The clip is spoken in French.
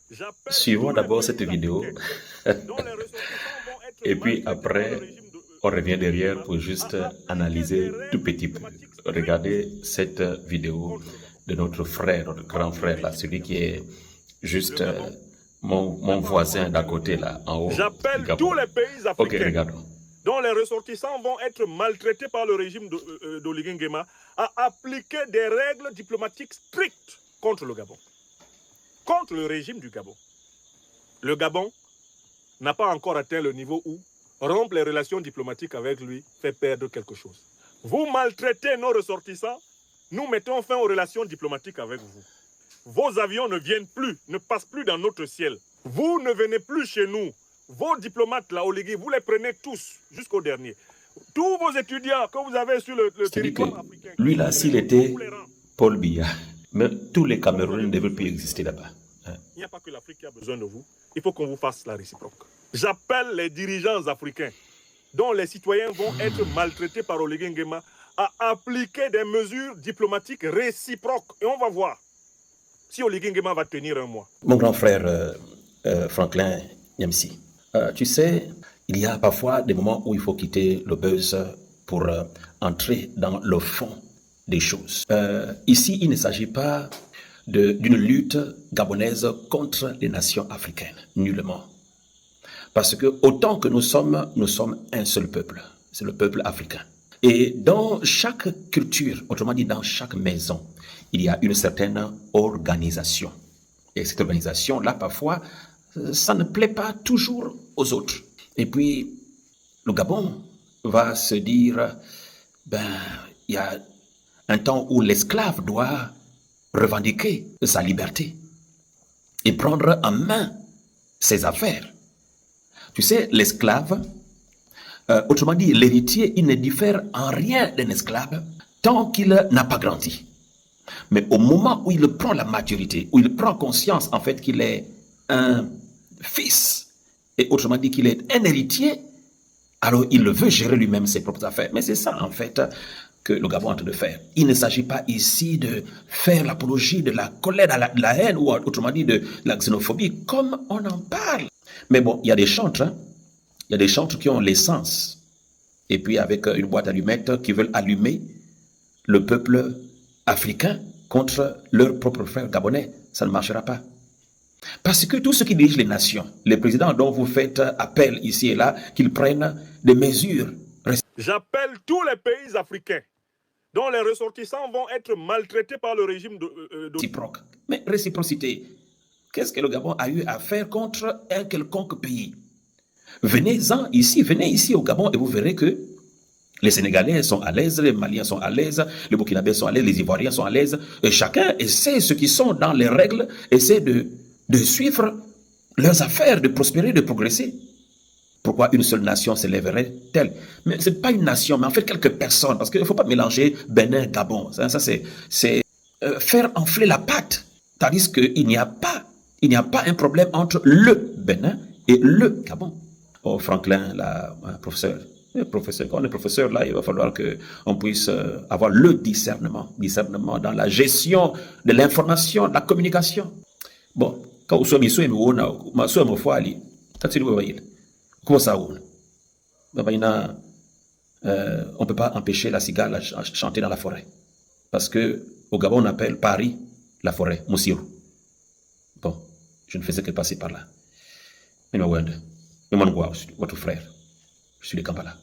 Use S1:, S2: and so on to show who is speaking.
S1: J'appelle
S2: Suivons
S1: tous les
S2: d'abord cette
S1: pays
S2: vidéo
S1: africains dont les ressortissants vont être
S2: et puis
S1: maltraités par le
S2: après,
S1: régime
S2: on
S1: de
S2: revient
S1: Oligui
S2: derrière
S1: Nguema
S2: pour
S1: à
S2: juste
S1: appliquer des
S2: analyser tout
S1: règles
S2: petit peu.
S1: diplomatiques strictes
S2: Regardez cette vidéo
S1: contre le Gabon,
S2: de notre frère, notre grand
S1: contre le
S2: frère là,
S1: régime du
S2: celui qui
S1: Gabon.
S2: est
S1: Le
S2: juste
S1: Gabon n'a
S2: mon
S1: pas encore
S2: voisin d'à
S1: atteint le
S2: côté
S1: niveau
S2: là,
S1: où
S2: en haut du
S1: j'appelle tous
S2: Gabon.
S1: les pays
S2: Ok,
S1: africains
S2: regardons.
S1: dont les ressortissants vont être maltraités par le régime d'Oligui Nguema à appliquer des règles diplomatiques strictes contre le Gabon, contre le régime du Gabon. Le Gabon n'a pas encore atteint le niveau où rompre les relations diplomatiques avec lui fait perdre quelque chose. Vous maltraitez nos ressortissants, nous mettons fin aux relations diplomatiques avec vous. Vos avions ne viennent plus, ne passent plus dans notre ciel. Vous ne venez plus chez nous. Vos diplomates là, Oligui, vous les prenez tous jusqu'au dernier. Tous vos étudiants que vous avez sur le
S2: C'est-à-dire que
S1: territoire africain, qui
S2: lui
S1: sont
S2: là,
S1: sur les
S2: s'il
S1: routes, on vous
S2: était
S1: les rend.
S2: Paul Biya, mais tous les
S1: Comme vous
S2: Camerounais
S1: avez
S2: ne veulent
S1: besoin
S2: plus
S1: de
S2: exister
S1: nous,
S2: là-bas.
S1: il n'y a pas que l'Afrique qui a besoin de vous. Il faut qu'on vous fasse la réciproque. J'appelle les dirigeants africains dont les citoyens vont être maltraités par Oligui Nguema à appliquer des mesures diplomatiques réciproques. Et on va voir si Oligui Nguema va tenir un mois.
S2: Mon grand frère Franklin Nyamsi, tu sais, il y a parfois des moments où il faut quitter le buzz pour entrer dans le fond des choses. Ici, il ne s'agit pas d'une lutte gabonaise contre les nations africaines, nullement. Parce que autant que nous sommes un seul peuple, c'est le peuple africain. Et dans chaque culture, autrement dit dans chaque maison, il y a une certaine organisation. Et cette organisation-là, parfois, ça ne plaît pas toujours aux autres. Et puis, le Gabon va se dire, ben, il y a un temps où l'esclave doit revendiquer sa liberté et prendre en main ses affaires. Tu sais, l'esclave, autrement dit, l'héritier, il ne diffère en rien d'un esclave tant qu'il n'a pas grandi. Mais au moment où il prend la maturité, où il prend conscience en fait qu'il est un fils, et autrement dit qu'il est un héritier, alors il veut gérer lui-même ses propres affaires. Mais c'est ça en fait que le Gabon est en train de faire. Il ne s'agit pas ici de faire l'apologie de la colère, de la haine, ou autrement dit de la xénophobie, comme on en parle. Mais bon, il y a des chantres, hein? Il y a des chantres qui ont l'essence, et puis avec une boîte allumette qui veulent allumer le peuple africain contre leurs propres frères gabonais. Ça ne marchera pas. Parce que tout ce qui dirige les nations, les présidents dont vous faites appel ici et là, qu'ils prennent des mesures.
S1: J'appelle tous les pays africains dont les ressortissants vont être maltraités par le régime
S2: réciproque. Mais réciprocité, qu'est-ce que le Gabon a eu à faire contre un quelconque pays? Venez ici au Gabon et vous verrez que les Sénégalais sont à l'aise, les Maliens sont à l'aise, les Burkinabés sont à l'aise, les Ivoiriens sont à l'aise. Et chacun essaie, ceux qui sont dans les règles, essaie de suivre leurs affaires, de prospérer, de progresser. Pourquoi une seule nation s'élèverait-elle? Mais ce n'est pas une nation, mais en fait quelques personnes, parce qu'il ne faut pas mélanger Bénin, Gabon. Ça c'est faire enfler la pâte. Tandis qu'il n'y a pas un problème entre le Bénin et le Gabon. Oh, Franklin, là, professeur, quand on est professeur, là, il va falloir qu'on puisse avoir le discernement dans la gestion de l'information, de la communication. Bon, quand vous soyez mis sur on ne peut pas empêcher la cigale à chanter dans la forêt. Parce que au Gabon, on appelle Paris la forêt, Moussirou. Bon, je ne faisais que passer par là. Mais votre frère, je suis de Kampala.